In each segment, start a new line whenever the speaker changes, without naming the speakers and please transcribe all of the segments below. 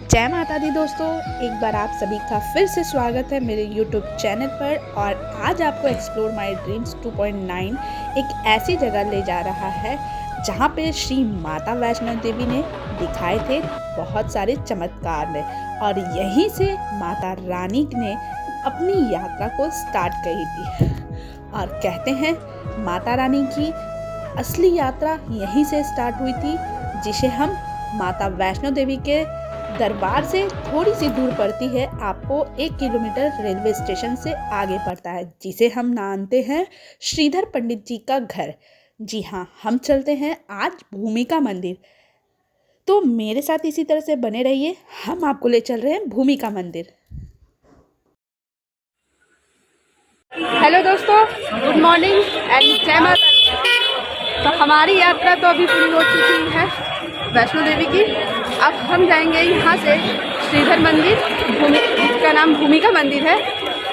जय माता दी दोस्तों, एक बार आप सभी का फिर से स्वागत है मेरे YouTube चैनल पर। और आज आपको एक्सप्लोर माय ड्रीम्स 2.9 एक ऐसी जगह ले जा रहा है जहाँ पे श्री माता वैष्णो देवी ने दिखाए थे बहुत सारे चमत्कार ने, और यहीं से माता रानी ने अपनी यात्रा को स्टार्ट करी थी। और कहते हैं माता रानी की असली यात्रा यहीं से स्टार्ट हुई थी, जिसे हम माता वैष्णो देवी के दरबार से थोड़ी सी दूर पड़ती है। आपको 1 किलोमीटर रेलवे स्टेशन से आगे पड़ता है, जिसे हम मानते हैं श्रीधर पंडित जी का घर। जी हाँ, हम चलते हैं आज भूमिका मंदिर। तो मेरे साथ इसी तरह से बने रहिए, हम आपको ले चल रहे हैं भूमिका मंदिर।
हेलो दोस्तों, गुड मॉर्निंग एंड जय माता दी। तो हमारी यात्रा तो अभी पूरी हो चुकी है वैष्णो देवी की। अब हम जाएंगे यहाँ से श्रीधर मंदिर, का नाम भूमिका मंदिर है।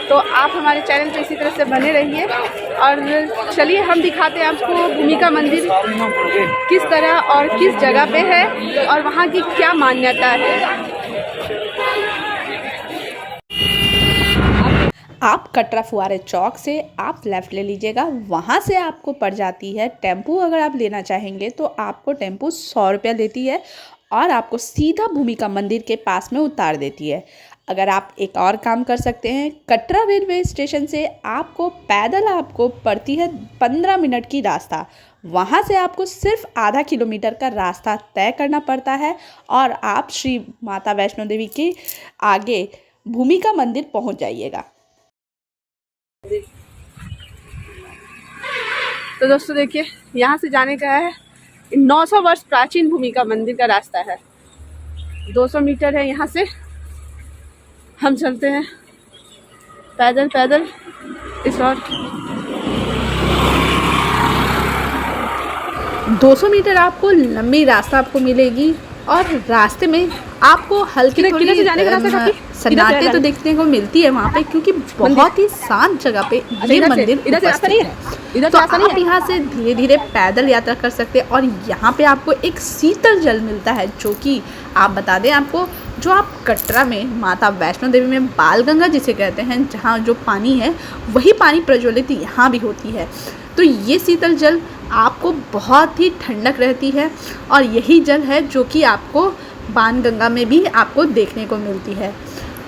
तो आप हमारे चैनल पे इसी तरह से बने रहिए और चलिए हम दिखाते हैं आपको भूमिका मंदिर किस तरह और किस जगह पे है और वहाँ की क्या मान्यता है।
आप कटरा फुआरे चौक से आप लेफ़्ट ले लीजिएगा, वहाँ से आपको पड़ जाती है टेम्पू। अगर आप लेना चाहेंगे तो आपको टेम्पू 100 रुपया लेती है और आपको सीधा भूमिका मंदिर के पास में उतार देती है। अगर आप एक और काम कर सकते हैं, कटरा रेलवे स्टेशन से आपको पैदल आपको पड़ती है 15 मिनट की रास्ता। वहाँ से आपको सिर्फ आधा किलोमीटर का रास्ता तय करना पड़ता है और आप श्री माता वैष्णो देवी के आगे भूमिका मंदिर पहुँच जाइएगा।
तो दोस्तों देखिए, यहाँ से जाने का है 900 वर्ष प्राचीन भूमिका मंदिर का रास्ता है। 200 मीटर है यहाँ से। हम चलते हैं पैदल पैदल इस ओर।
200 मीटर आपको लंबी रास्ता आपको मिलेगी और रास्ते में आपको हल्की थोड़ी
से जाने का रास्ता
सन्नाटे तो देखने को मिलती है वहाँ पे, क्योंकि बहुत ही शांत जगह पे ये मंदिर उपस्थित है। तो आप यहाँ से धीरे धीरे पैदल यात्रा कर सकते हैं। और यहाँ पे आपको एक शीतल जल मिलता है, जो कि आप बता दें आपको, जो आप कटरा में माता वैष्णो देवी में बाल गंगा जिसे कहते हैं, जहाँ जो पानी है वही पानी प्रज्वलित यहाँ भी होती है। तो ये शीतल जल आपको बहुत ही ठंडक रहती है और यही जल है जो कि आपको बाण गंगा में भी आपको देखने को मिलती है।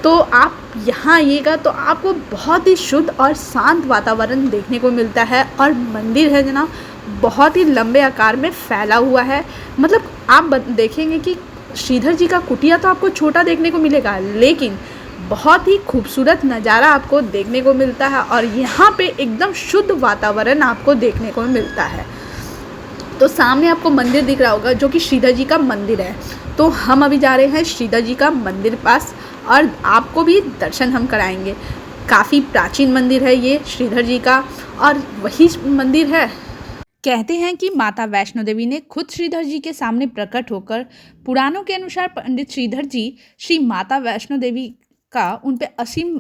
तो आप यहाँ आइएगा तो आपको बहुत ही शुद्ध और शांत वातावरण देखने को मिलता है। और मंदिर है जना बहुत ही लंबे आकार में फैला हुआ है। मतलब आप देखेंगे कि श्रीधर जी का कुटिया तो आपको छोटा देखने को मिलेगा, लेकिन बहुत ही खूबसूरत नज़ारा आपको देखने को मिलता है और यहाँ पे एकदम शुद्ध वातावरण आपको देखने को मिलता है। तो सामने आपको मंदिर दिख रहा होगा जो कि श्रीधर जी का मंदिर है। तो हम अभी जा रहे हैं श्रीधर जी का मंदिर पास और आपको भी दर्शन हम कराएंगे। काफ़ी प्राचीन मंदिर है ये श्रीधर जी का, और वही मंदिर है। कहते हैं कि माता वैष्णो देवी ने खुद श्रीधर जी के सामने प्रकट होकर, पुराणों के अनुसार पंडित श्रीधर जी श्री माता वैष्णो देवी का उन पे असीम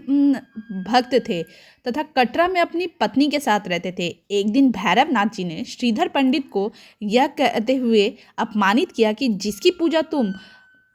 भक्त थे तथा कटरा में अपनी पत्नी के साथ रहते थे। एक दिन भैरवनाथ जी ने श्रीधर पंडित को यह कहते हुए अपमानित किया कि जिसकी पूजा तुम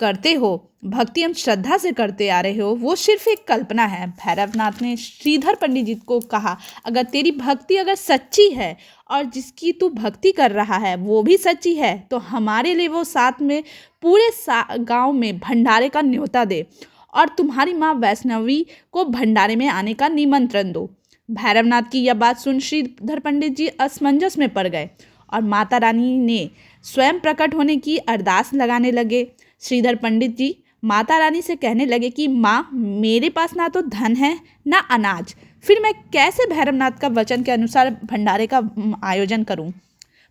करते हो, भक्ति एवं श्रद्धा से करते आ रहे हो, वो सिर्फ एक कल्पना है। भैरवनाथ ने श्रीधर पंडित जी को कहा, अगर तेरी भक्ति अगर सच्ची है और जिसकी तू भक्ति कर रहा है वो भी सच्ची है, तो हमारे लिए वो साथ में पूरे गांव में भंडारे का न्योता दे और तुम्हारी माँ वैष्णवी को भंडारे में आने का निमंत्रण दो। भैरवनाथ की यह बात सुन श्रीधर पंडित जी असमंजस में पड़ गए और माता रानी ने स्वयं प्रकट होने की अरदास लगाने लगे। श्रीधर पंडित जी माता रानी से कहने लगे कि माँ, मेरे पास ना तो धन है ना अनाज, फिर मैं कैसे भैरवनाथ का वचन के अनुसार भंडारे का आयोजन करूँ।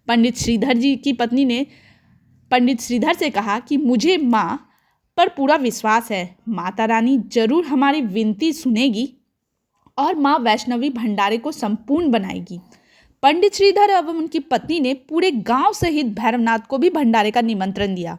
पंडित श्रीधर जी की पत्नी ने पंडित श्रीधर से कहा कि मुझे माँ पर पूरा विश्वास है, माता रानी जरूर हमारी विनती सुनेगी और माँ वैष्णवी भंडारे को संपूर्ण बनाएगी। पंडित श्रीधर एवं उनकी पत्नी ने पूरे गांव सहित भैरवनाथ को भी भंडारे का निमंत्रण दिया।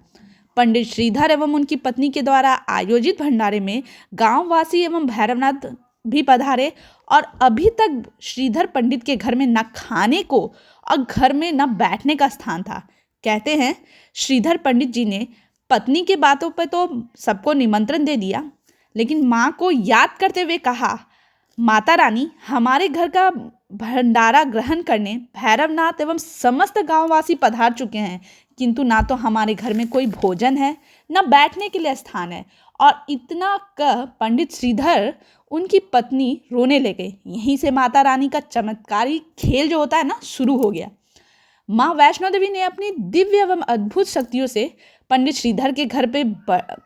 पंडित श्रीधर एवं उनकी पत्नी के द्वारा आयोजित भंडारे में गांववासी एवं भैरवनाथ भी पधारे और अभी तक श्रीधर पंडित के घर में न खाने को और घर में न बैठने का स्थान था। कहते हैं श्रीधर पंडित जी ने पत्नी के बातों पर तो सबको निमंत्रण दे दिया, लेकिन माँ को याद करते हुए कहा, माता रानी, हमारे घर का भंडारा ग्रहण करने भैरवनाथ एवं समस्त गांववासी पधार चुके हैं, किंतु ना तो हमारे घर में कोई भोजन है, न बैठने के लिए स्थान है। और इतना कह पंडित श्रीधर उनकी पत्नी रोने लगे। यहीं से माता रानी का चमत्कारी खेल जो होता है ना, शुरू हो गया। माँ वैष्णो देवी ने अपनी दिव्य एवं अद्भुत शक्तियों से पंडित श्रीधर के घर पे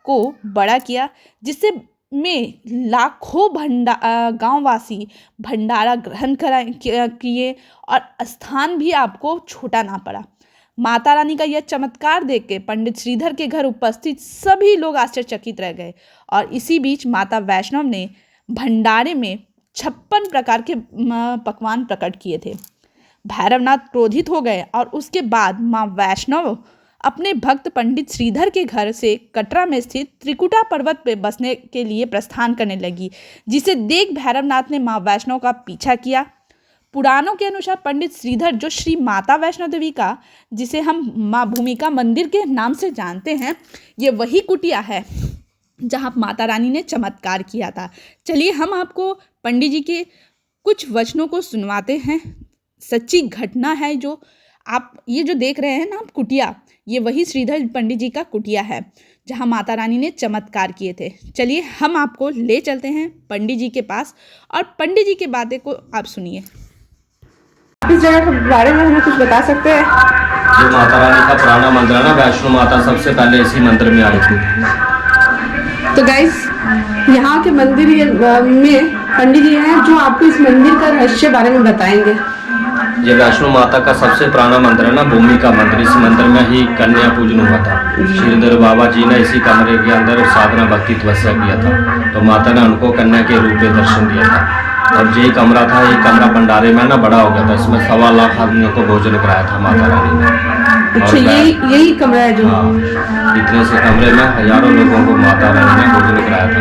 को बड़ा किया, जिससे में लाखों गांववासी भंडारा ग्रहण किए और स्थान भी आपको छोटा ना पड़ा। माता रानी का यह चमत्कार देख के पंडित श्रीधर के घर उपस्थित सभी लोग आश्चर्यचकित रह गए। और इसी बीच माता वैष्णव ने भंडारे में 56 प्रकार के पकवान प्रकट किए थे। भैरवनाथ क्रोधित हो गए और उसके बाद माँ वैष्णव अपने भक्त पंडित श्रीधर के घर से कटरा में स्थित त्रिकुटा पर्वत पर बसने के लिए प्रस्थान करने लगी, जिसे देख भैरवनाथ ने माँ वैष्णव का पीछा किया। पुराणों के अनुसार पंडित श्रीधर जो श्री माता वैष्णो देवी का, जिसे हम माँ भूमिका मंदिर के नाम से जानते हैं, ये वही कुटिया है जहाँ माता रानी ने चमत्कार किया था। चलिए हम आपको पंडित जी के कुछ वचनों को सुनवाते हैं। सच्ची घटना है जो आप ये जो देख रहे हैं ना आप कुटिया, ये वही श्रीधर पंडित जी का कुटिया है जहाँ माता रानी ने चमत्कार किए थे। चलिए हम आपको ले चलते हैं पंडित जी के पास और पंडित जी की बातें को आप सुनिए।
इस जगह के बारे में हमें कुछ बता सकते हैं?
जो माता रानी का पुराना मंदिर है ना, वैष्णो माता सबसे पहले इसी मंदिर में आई थी।
तो गाइस, यहाँ के मंदिर में पंडित जी हैं जो आपको इस मंदिर का रहस्य बारे में बताएंगे।
ये वैष्णो माता का सबसे पुराना मंदिर है ना, भूमि का मंदिर। इस मंदिर में ही कन्या पूजन हुआ था। श्रीधर बाबा जी ने इसी कमरे के अंदर साधना भक्ति तपस्या किया था, तो माता ने उनको कन्या के रूप में दर्शन दिया था। और यही कमरा था, ये कमरा भंडारे में ना बड़ा हो गया था। इसमें 1.25 लाख आदमियों को भोजन कराया था माता रानी ने।
अच्छा, यही कमरा है जो?
हाँ, इतने से कमरे में हजारों लोगों को माता रानी ने भोजन कराया था।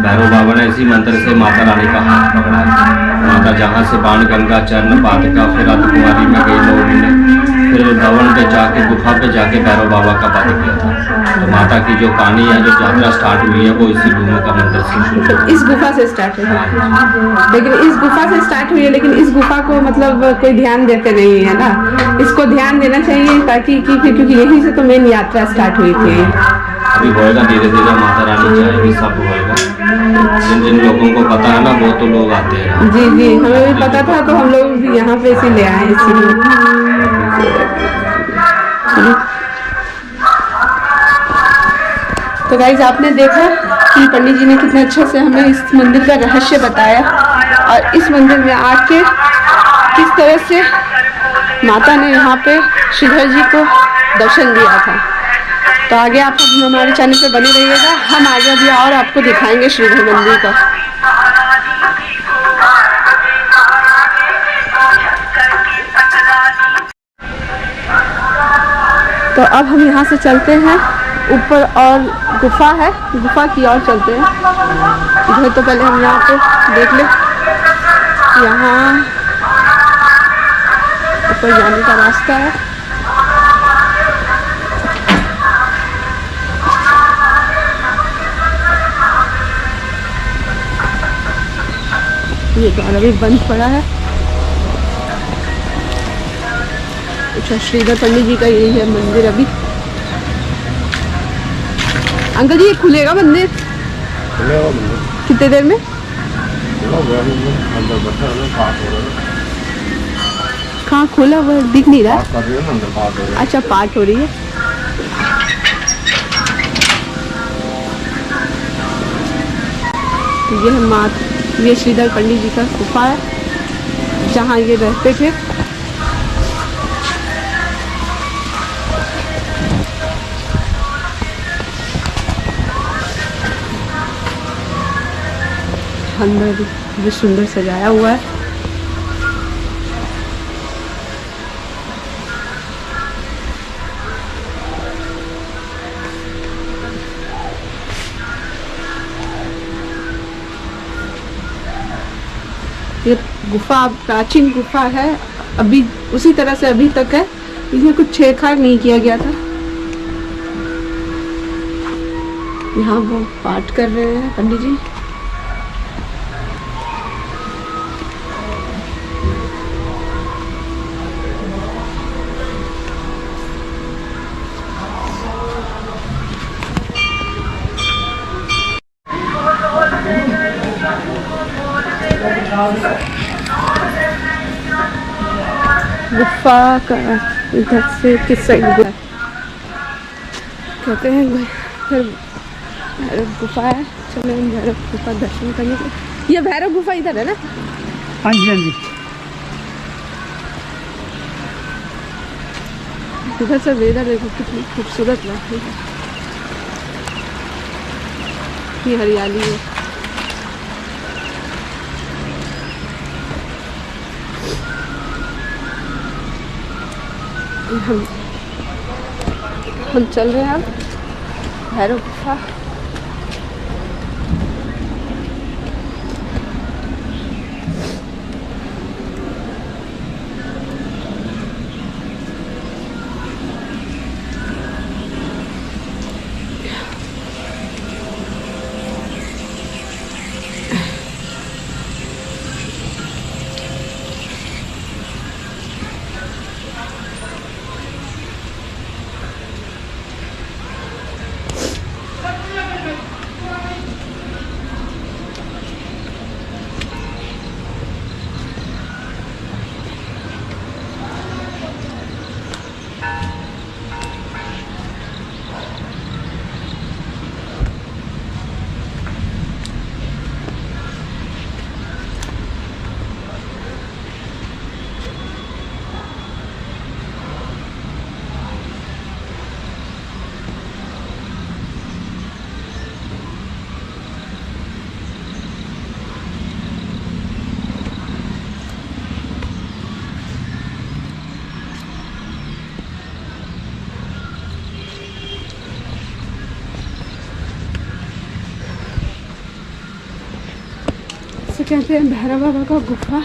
भैरव बाबा ने इसी मंदिर से माता रानी का हाथ पकड़ा है। माता जहाँ से बाण गंगा चरण पादुका फिर अर्धकुमारी में गई लोगों ने, फिर भवन पे जाके गुफा पे जाके भैरव बाबा का वध किया था। तो माता की जो कहानी है, जो यात्रा स्टार्ट हुई है, वो इसी भूमि का मंदिर से शुरू हुई।
इस गुफा से स्टार्ट हुई है, लेकिन इस गुफा से स्टार्ट हुई है, लेकिन इस गुफा को मतलब कोई ध्यान देते नहीं है ना। इसको ध्यान देना चाहिए ताकि क्योंकि यहीं से तो मेन यात्रा स्टार्ट हुई थी।
अभी होएगा, धीरे धीरे माता रानी चाहेगी सब होएगा। जिन जिन लोगों को पता है ना, वो तो लोग आते हैं।
जी जी, हमें भी पता था, तो हम लोग भी यहाँ पे इसीलिए आए, इसीलिए। तो गाइज, आपने देखा कि पंडित जी ने कितने अच्छे से हमें इस मंदिर का रहस्य बताया और इस मंदिर में आके किस तरह से माता ने यहाँ पे श्रीधर जी को दर्शन दिया था। तो आगे आप हमारे चैनल पे बने रहिएगा, हम आगे भी और आपको दिखाएंगे श्रीधर मंदिर का। तो अब हम यहाँ से चलते हैं ऊपर, और गुफा है, गुफा की ओर चलते हैं। इधर तो पहले हम यहाँ पे देख ले, यहाँ ऊपर जाने का रास्ता है। ये द्वार अभी बंद पड़ा है। अच्छा, श्रीधर पंडित जी का यही है मंदिर अभी। अंकल जी, ये खुलेगा मंदिर? कितने देर में? कहाँ खोला हुआ दिख नहीं रहा। अच्छा, पाठ हो रही है। तो ये श्रीधर पंडित जी का गुफा है जहाँ ये रहते थे। अंदर भी सुंदर सजाया हुआ है। ये गुफा प्राचीन गुफा है, अभी उसी तरह से अभी तक है, इसमें कुछ छेड़छाड़ नहीं किया गया था। यहाँ वो पाठ कर रहे हैं पंडित जी। गुफा का इधर से किस साइड है कहते हैं भैरव गुफा है। चलो हम भैरव गुफा दर्शन करने के। ये भैरव गुफा इधर है ना?
हाँ जी हाँ जी।
इधर से वेदर देखो कितनी खूबसूरत बात है। ये हरियाली है। हम चल रहे हैं अब भैरव गुफा। इसे कहते हैं भैरव बाबा का गुफा।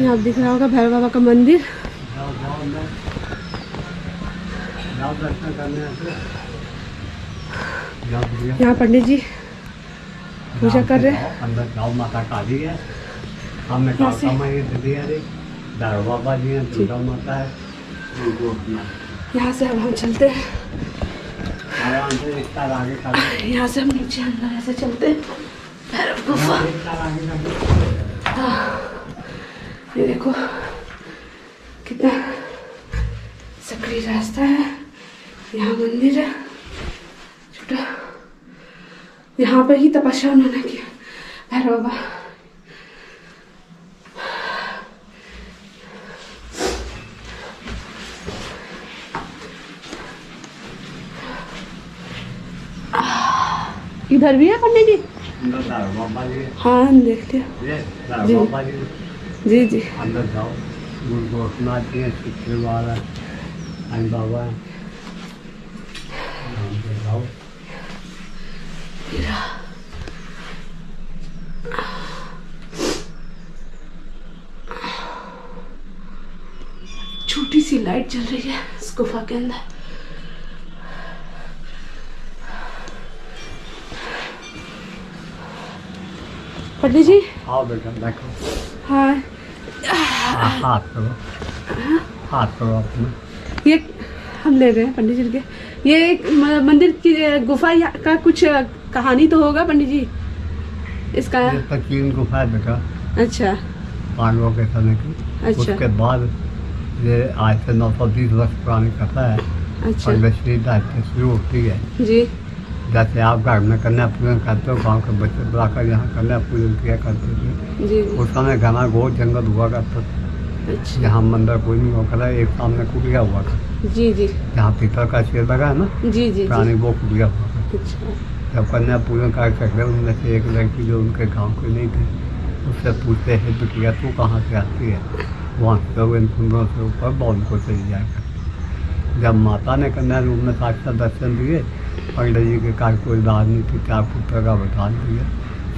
यहाँ दिख रहा होगा भैरव बाबा का मंदिर। यहाँ पंडित जी पूजा कर रहे हैं।
अंदर जाओ, माता काली है, सामने भैरव बाबा जी हैं, दुर्गा माता है।
यहाँ से अब हम चलते हैं। यहाँ से हम नीचे अंदर ऐसे चलते हैं भैरव गुफा। ये देखो कितना सक्रिय रास्ता है। यहाँ मंदिर है छोटा। यहाँ पर ही तपस्या उन्होंने किया भैरव बाबा। इधर भी है पंडित जी? हाँ देख लिया जी जी।
अंदर जाओ, गुरु गोरखनाथ जी हैं, चित्र वाला आई बाबा है। जाओ
छोटी सी लाइट जल रही है इस गुफा के अंदर। पंडित जी
आओ बेटा बैठो।
हाँ
हाथ करो, हाथ करो अपने।
ये हम ले रहे हैं पंडित जी के। ये एक मंदिर की गुफा का कुछ कहानी तो होगा पंडित जी इसका?
ये प्राचीन गुफा है बेटा।
अच्छा।
पांडवों के समय की।
अच्छा।
उसके बाद ये आज से 920 वर्ष पुरानी कथा है।
अच्छा।
और वैसे दायित्व शुरू होती है
जी।
जैसे आप घर में कन्या पूजन करते हो, गाँव के बच्चे बुलाकर यहाँ कन्या पूजन किया करते थे।
जी।
उस समय घना घोर जंगल हुआ करता था।
अच्छा।
यहाँ मंदिर कोई नहीं हुआ करता, एक सामने कुटिया हुआ था।
जी जी।
जहाँ पीतल का शेर लगा है ना,
जी जी
पुरानी वो कुटिया हुआ करता।
अच्छा।
जब कन्या पूजन कर सकते उनमें से एक लड़की जो उनके गाँव की नहीं थी, उससे पूछते हैं बिटिया तू कहाँ से आती है? वहाँ से इन कुंडों से ऊपर बौन को चली जाएगा। जब माता ने कन्या रूप में साक्षात दर्शन दिए, पंडित जी के कार्य कोई राजनीति 4 पुत्र का बता दिया।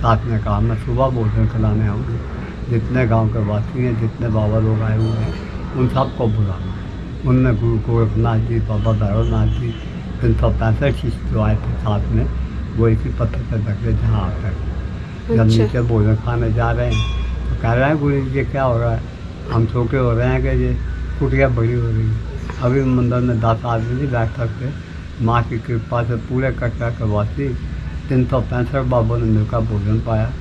साथ में कहा मैं सुबह भोजन खिलाने आऊँगी। जितने गांव के वासी हैं, जितने बाबा लोग आए हुए हैं, उन सबको बुलाना। उनने गुरु गोरखनाथ जी, बाबा भैरवनाथ जी, 365 जो आए थे साथ में, वो इसी पत्थर पर ढके जहाँ आकर जब
अच्छा।
नीचे भोजन खाने जा रहे हैं तो कह रहे हैं गुरु जी ये क्या हो रहा है, हम छोटे हो रहे हैं कि ये कुटिया बड़ी हो रही है। अभी मंदिर में 10 आदमी नहीं बैठ सकते, माँ की कृपा से पूरे कटरा के वासी 365 बाबों ने मिलकर भोजन पाया।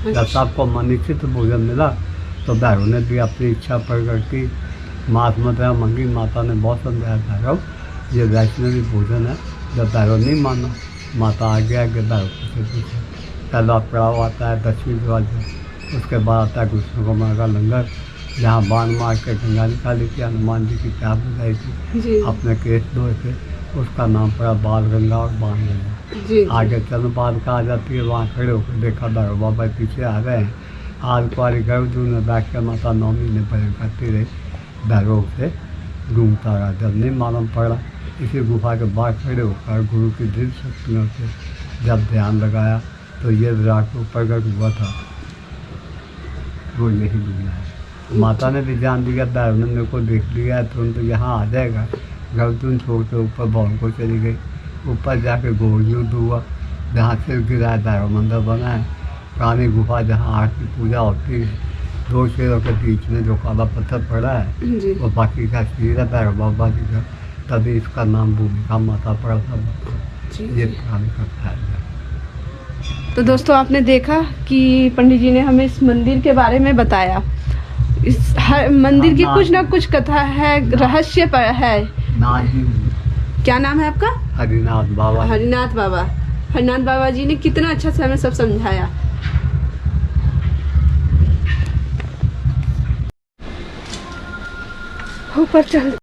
जब सबको मनिश्चित भोजन मिला तो भैरव ने भी अपनी इच्छा प्रकट की, मास मुद्रा मंगी। माता ने बहुत समझाया भैरव ये वैष्णवी भोजन है, जब भैरव नहीं माना माता आगे आगे भैरव पीछे। पहला पड़ाव आता है 10वीं दरवाजे, उसके बाद आता है कृष्ण कुमार का लंगर, जहाँ बाण मार के गंगा निकाली थी, हनुमान जी की प्यास बुझाई थी,
जी
अपने केस धोए थे, उसका नाम पड़ा बाल गंगा और बाण गंगा।
जी
आगे चंद बाल का आ जाती है, वहाँ खड़े होकर देखा भैरव बाबा पीछे आ रहे हैं। आज कुआरी गर्भजू में बैठ कर माता नौमी ने भजन करती रही, भैरव से घूमता रहा। जब नहीं मालूम पड़ा, इसी गुफा के बाहर खड़े होकर गुरु की दिव्य शक्तियों से जब ध्यान लगाया तो ये विराट को प्रकट हुआ था, वो यही दुनिया है। माता ने भी जान दिया, भैरव ने मेरे को देख लिया है तुरंत यहाँ आ जाएगा। गर्भजून छोड़ के ऊपर भवन को चली गई, ऊपर जाके घोर युद्ध हुआ, जहाँ सिर गिराया भैरव मंदिर बना है, पुरानी गुफा जहाँ आठ की पूजा होती है। 2 शेरों के बीच में जो काला पत्थर पड़ा है
जी
वो बाकी का शरीर है भैरव बाबा जी का, तभी इसका नाम भूमिका माता पड़ा था।
जी
ये पुरानी कथा है।
तो दोस्तों आपने देखा कि पंडित जी ने हमें इस मंदिर के बारे में बताया। इस हर मंदिर की कुछ ना कुछ कथा है, रहस्य पर है।
ना जी
क्या नाम है आपका?
हरिनाथ बाबा।
हरिनाथ बाबा। हरिनाथ बाबा जी ने कितना अच्छा से हमें सब समझाया। ऊपर चल